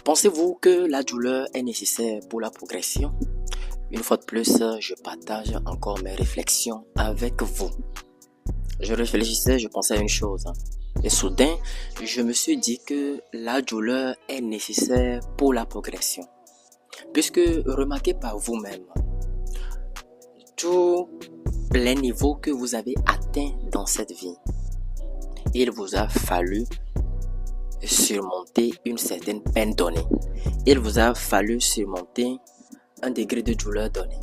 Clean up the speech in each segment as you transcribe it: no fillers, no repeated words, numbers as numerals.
Pensez-vous que la douleur est nécessaire pour la progression? Une fois de plus, je partage encore mes réflexions avec vous. Je réfléchissais, je pensais à une chose. Et soudain, je me suis dit que la douleur est nécessaire pour la progression. Puisque, remarquez par vous-même, tous les niveaux que vous avez atteints dans cette vie, il vous a fallu surmonter une certaine peine donnée. Il vous a fallu surmonter un degré de douleur donné.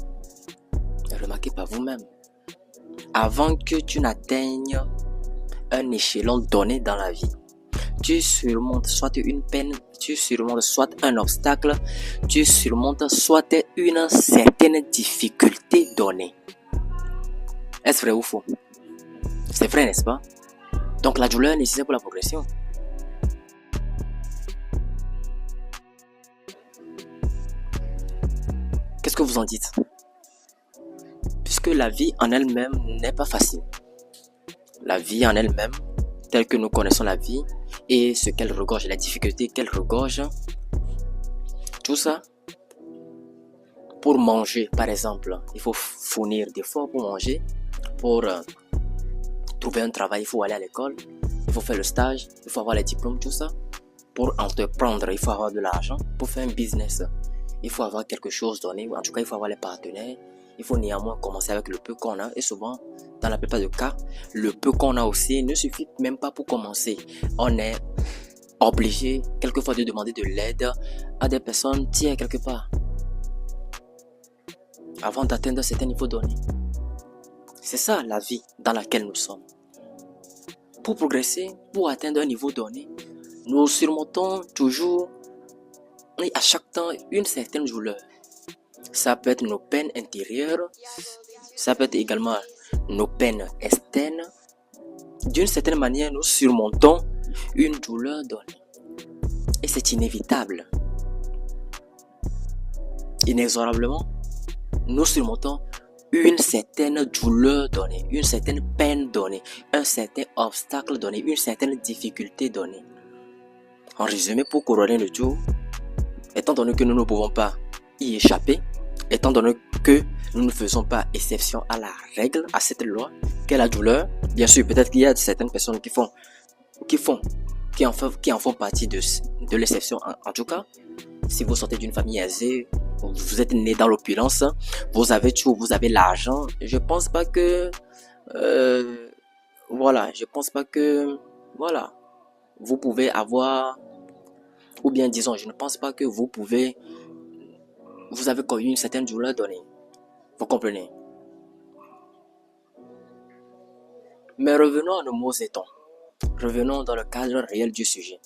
Remarquez par vous-même. Avant que tu n'atteignes un échelon donné dans la vie, tu surmontes soit une peine, tu surmontes soit un obstacle, tu surmontes soit une certaine difficulté donnée. Est-ce vrai ou faux? C'est vrai, n'est-ce pas? Donc la douleur est nécessaire pour la progression. Qu'est-ce que vous en dites? Puisque la vie en elle-même n'est pas facile. La vie en elle-même, telle que nous connaissons la vie, et ce qu'elle regorge, la difficulté qu'elle regorge, tout ça, pour manger par exemple, il faut fournir d'efforts pour manger, pour trouver un travail, il faut aller à l'école, il faut faire le stage, il faut avoir les diplômes, tout ça. Pour entreprendre, il faut avoir de l'argent, pour faire un business, il faut avoir quelque chose donné, en tout cas il faut avoir les partenaires, il faut néanmoins commencer avec le peu qu'on a, et souvent, dans la plupart des cas, le peu qu'on a aussi ne suffit même pas pour commencer. On est obligé quelquefois de demander de l'aide à des personnes tiers quelque part, avant d'atteindre un certain niveau donné. C'est ça la vie dans laquelle nous sommes. Pour progresser, pour atteindre un niveau donné, nous surmontons toujours et à chaque temps une certaine douleur. Ça peut être nos peines intérieures, ça peut être également nos peines externes. D'une certaine manière, nous surmontons une douleur donnée. Et c'est inévitable. Inexorablement, nous surmontons une certaine douleur donnée, une certaine peine donnée, un certain obstacle donné, une certaine difficulté donnée. En résumé, pour couronner le tout, étant donné que nous ne pouvons pas y échapper, étant donné que nous ne faisons pas exception à la règle, à cette loi, qu'est la douleur, bien sûr, peut-être qu'il y a certaines personnes qui en font partie de l'exception. En tout cas, si vous sortez d'une famille aisée, vous êtes né dans l'opulence, vous avez tout, vous avez l'argent, je pense pas que, vous pouvez avoir, ou bien disons, je ne pense pas que vous avez connu une certaine douleur donnée. Vous comprenez? Mais revenons à nos mots et tons. Revenons dans le cadre réel du sujet.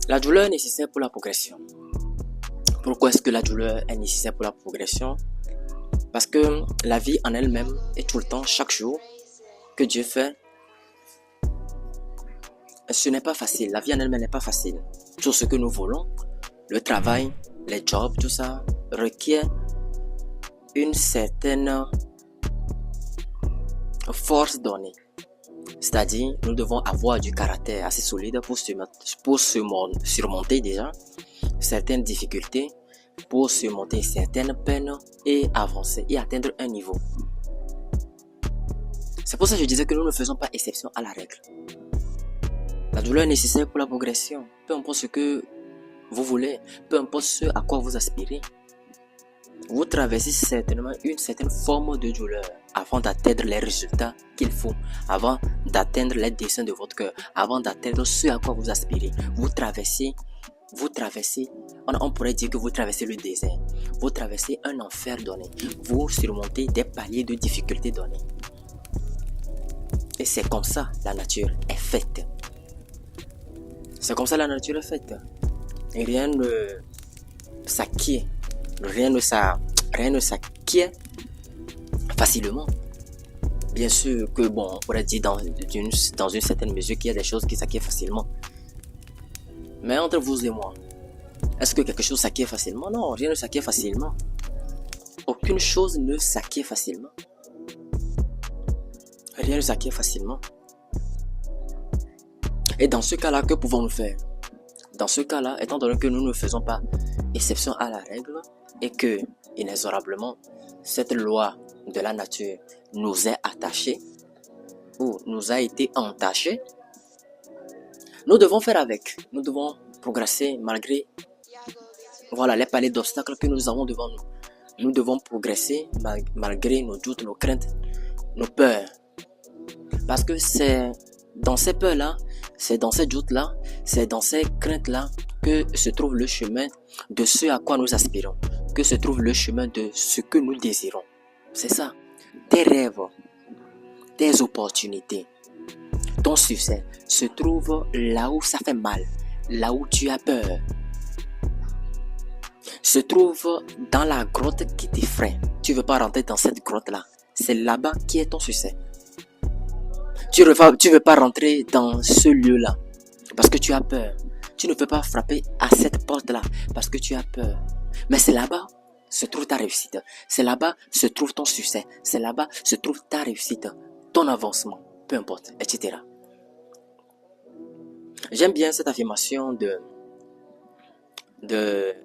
La douleur est nécessaire pour la progression. Pourquoi est-ce que la douleur est nécessaire pour la progression? Parce que la vie en elle-même est tout le temps, chaque jour que Dieu fait, ce n'est pas facile. La vie en elle-même n'est pas facile. Tout ce que nous voulons, le travail, les jobs, tout ça, requiert une certaine force donnée. C'est-à-dire, nous devons avoir du caractère assez solide pour surmonter déjà certaines difficultés, pour surmonter certaines peines et avancer et atteindre un niveau. C'est pour ça que je disais que nous ne faisons pas exception à la règle. La douleur est nécessaire pour la progression. Peu importe ce que vous voulez, peu importe ce à quoi vous aspirez, vous traversez certainement une certaine forme de douleur avant d'atteindre les résultats qu'il faut, avant d'atteindre les desseins de votre cœur, avant d'atteindre ce à quoi vous aspirez. Vous traversez, on pourrait dire que vous traversez le désert, vous traversez un enfer donné, vous surmontez des paliers de difficultés donnés. Et c'est comme ça la nature est faite. C'est comme ça la nature est faite. Et rien ne s'acquiert. Rien ne s'acquiert facilement. Bien sûr que on pourrait dire dans une certaine mesure qu'il y a des choses qui s'acquièrent facilement. Mais entre vous et moi, est-ce que quelque chose s'acquiert facilement? Non, rien ne s'acquiert facilement. Aucune chose ne s'acquiert facilement. Rien ne s'acquiert facilement. Et dans ce cas-là, que pouvons-nous faire? Dans ce cas-là, étant donné que nous ne faisons pas exception à la règle et que, inexorablement, cette loi de la nature nous est attachée ou nous a été entachée, nous devons faire avec. Nous devons progresser malgré les paliers d'obstacles que nous avons devant nous. Nous devons progresser malgré nos doutes, nos craintes, nos peurs. Parce que c'est dans ces peurs-là, c'est dans ces doutes-là, c'est dans ces craintes-là que se trouve le chemin de ce à quoi nous aspirons, que se trouve le chemin de ce que nous désirons. C'est ça. Tes rêves, tes opportunités, ton succès se trouve là où ça fait mal, là où tu as peur. Se trouve dans la grotte qui t'effraie. Tu ne veux pas rentrer dans cette grotte-là. C'est là-bas qui est ton succès. Tu ne veux pas rentrer dans ce lieu-là parce que tu as peur. Tu ne veux pas frapper à cette porte-là parce que tu as peur. Mais c'est là-bas se trouve ta réussite. C'est là-bas se trouve ton succès. C'est là-bas se trouve ta réussite, ton avancement, peu importe, etc. J'aime bien cette affirmation de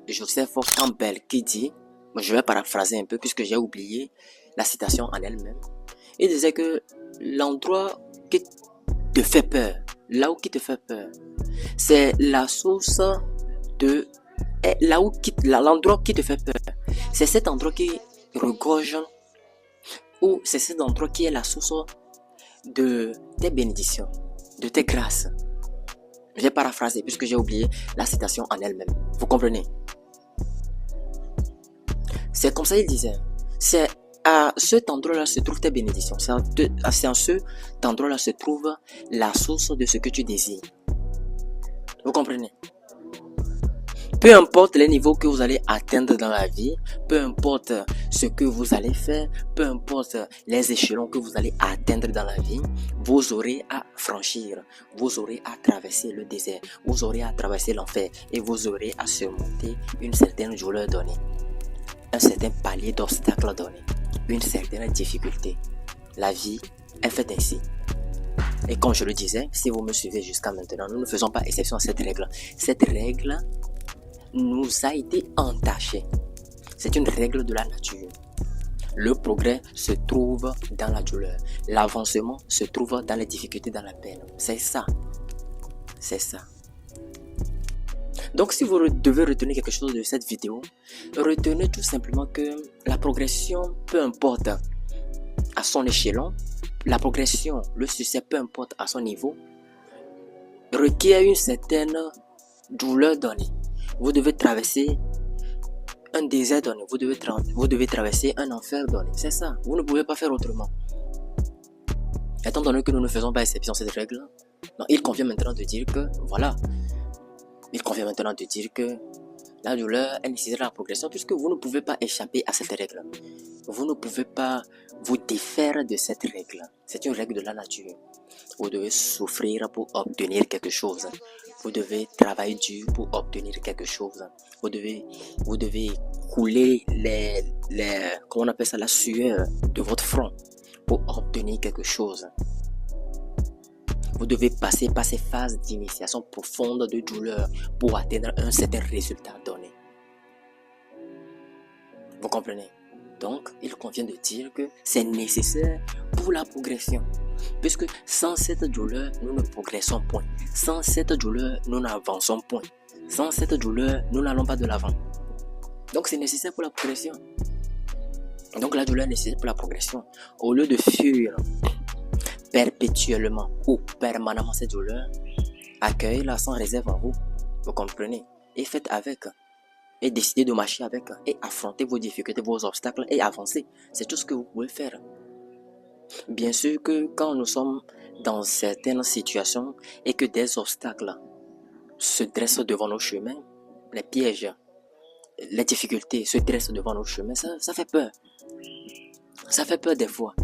Joseph Campbell qui dit, je vais paraphraser un peu puisque j'ai oublié la citation en elle-même. Il disait que l'endroit qui te fait peur, là où qui te fait peur, c'est la source de l'endroit qui te fait peur. C'est cet endroit qui regorge ou c'est cet endroit qui est la source de tes bénédictions, de tes grâces. J'ai paraphrasé puisque j'ai oublié la citation en elle-même. Vous comprenez? C'est comme ça il disait. C'est à cet endroit-là se trouvent tes bénédictions. C'est à cet endroit-là se trouve la source de ce que tu désires. Vous comprenez? Peu importe les niveaux que vous allez atteindre dans la vie, peu importe ce que vous allez faire, peu importe les échelons que vous allez atteindre dans la vie, vous aurez à franchir, vous aurez à traverser le désert, vous aurez à traverser l'enfer et vous aurez à surmonter une certaine douleur donnée, un certain palier d'obstacles donné, une certaine difficulté. La vie est faite ainsi. Et comme je le disais, si vous me suivez jusqu'à maintenant, nous ne faisons pas exception à cette règle. Cette règle nous a été entachée. C'est une règle de la nature. Le progrès se trouve dans la douleur. L'avancement se trouve dans les difficultés, dans la peine. C'est ça. C'est ça. Donc si vous devez retenir quelque chose de cette vidéo, retenez tout simplement que la progression, peu importe à son échelon, la progression, le succès, peu importe à son niveau, requiert une certaine douleur donnée. Vous devez traverser un désert donné, vous devez traverser un enfer donné. C'est ça, vous ne pouvez pas faire autrement. Étant donné que nous ne faisons pas exception à cette règle, il convient maintenant de dire que, la douleur est nécessaire à la progression puisque vous ne pouvez pas échapper à cette règle. Vous ne pouvez pas vous défaire de cette règle. C'est une règle de la nature. Vous devez souffrir pour obtenir quelque chose. Vous devez travailler dur pour obtenir quelque chose. Vous devez couler la sueur de votre front pour obtenir quelque chose. Vous devez passer par ces phases d'initiation profonde de douleur pour atteindre un certain résultat donné. Vous comprenez? Donc, il convient de dire que c'est nécessaire pour la progression. Puisque sans cette douleur, nous ne progressons point. Sans cette douleur, nous n'avançons point. Sans cette douleur, nous n'allons pas de l'avant. Donc, c'est nécessaire pour la progression. Donc, la douleur est nécessaire pour la progression. Au lieu de fuir perpétuellement ou permanemment cette douleur, accueillez-la sans réserve en vous. Vous comprenez? Et faites avec. Et décidez de marcher avec. Et affronter vos difficultés, vos obstacles et avancer. C'est tout ce que vous pouvez faire. Bien sûr que quand nous sommes dans certaines situations et que des obstacles se dressent devant nos chemins, les pièges, les difficultés se dressent devant nos chemins, ça fait peur. Ça fait peur des fois.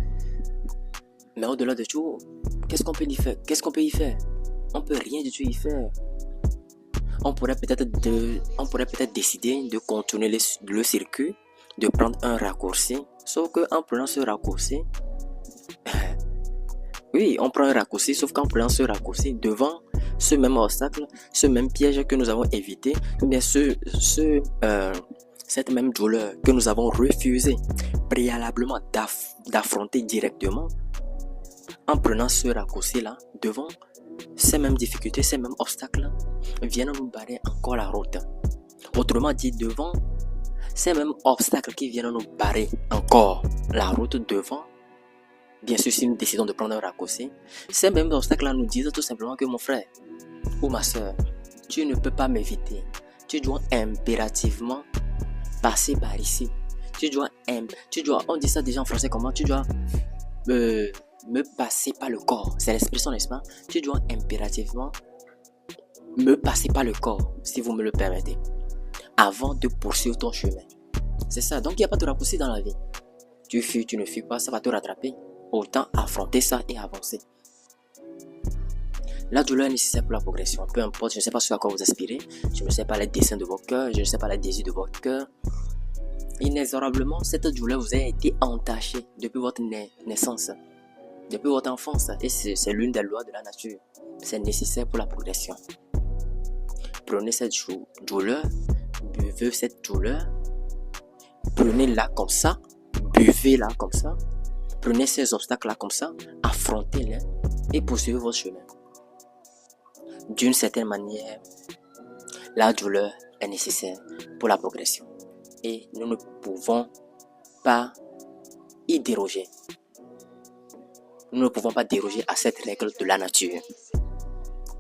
Mais au-delà de tout, qu'est-ce qu'on peut y faire? On peut rien du tout y faire. On pourrait peut-être décider de contourner le circuit, de prendre un raccourci. Sauf qu'en prenant ce raccourci, Oui, on prend un raccourci, sauf qu'en prenant ce raccourci devant ce même obstacle, ce même piège que nous avons évité, ou bien cette même douleur que nous avons refusé préalablement d'affronter directement, en prenant ce raccourci-là devant ces mêmes difficultés, ces mêmes obstacles viennent nous barrer encore la route. Autrement dit, devant ces mêmes obstacles qui viennent nous barrer encore la route devant, bien sûr, si nous décidons de prendre un raccourci, ces mêmes obstacles-là nous disent tout simplement que mon frère ou ma soeur, tu ne peux pas m'éviter. Tu dois impérativement passer par ici. On dit ça déjà en français comment? Tu dois me passer par le corps. C'est l'expression, n'est-ce pas? Tu dois impérativement me passer par le corps, si vous me le permettez, avant de poursuivre ton chemin. C'est ça. Donc, il n'y a pas de raccourci dans la vie. Tu fuis, tu ne fuis pas, ça va te rattraper. Autant affronter ça et avancer. La douleur est nécessaire pour la progression. Peu importe, je ne sais pas ce à quoi vous aspirez. Je ne sais pas les desseins de vos cœurs. Je ne sais pas les désirs de votre cœur. Inexorablement, cette douleur vous a été entachée depuis votre naissance, depuis votre enfance. Et c'est l'une des lois de la nature. C'est nécessaire pour la progression. Prenez cette douleur, buvez cette douleur, prenez-la comme ça, buvez-la comme ça, prenez ces obstacles-là comme ça, affrontez-les et poursuivez votre chemin. D'une certaine manière, la douleur est nécessaire pour la progression. Et nous ne pouvons pas y déroger. Nous ne pouvons pas déroger à cette règle de la nature,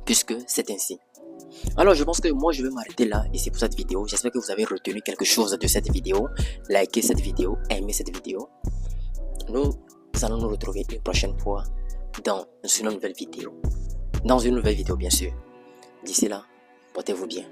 puisque c'est ainsi. Alors je pense que moi je vais m'arrêter là ici pour cette vidéo. J'espère que vous avez retenu quelque chose de cette vidéo. Likez cette vidéo, aimez cette vidéo. Nous allons nous retrouver une prochaine fois dans une nouvelle vidéo. Dans une nouvelle vidéo bien sûr. D'ici là, portez-vous bien.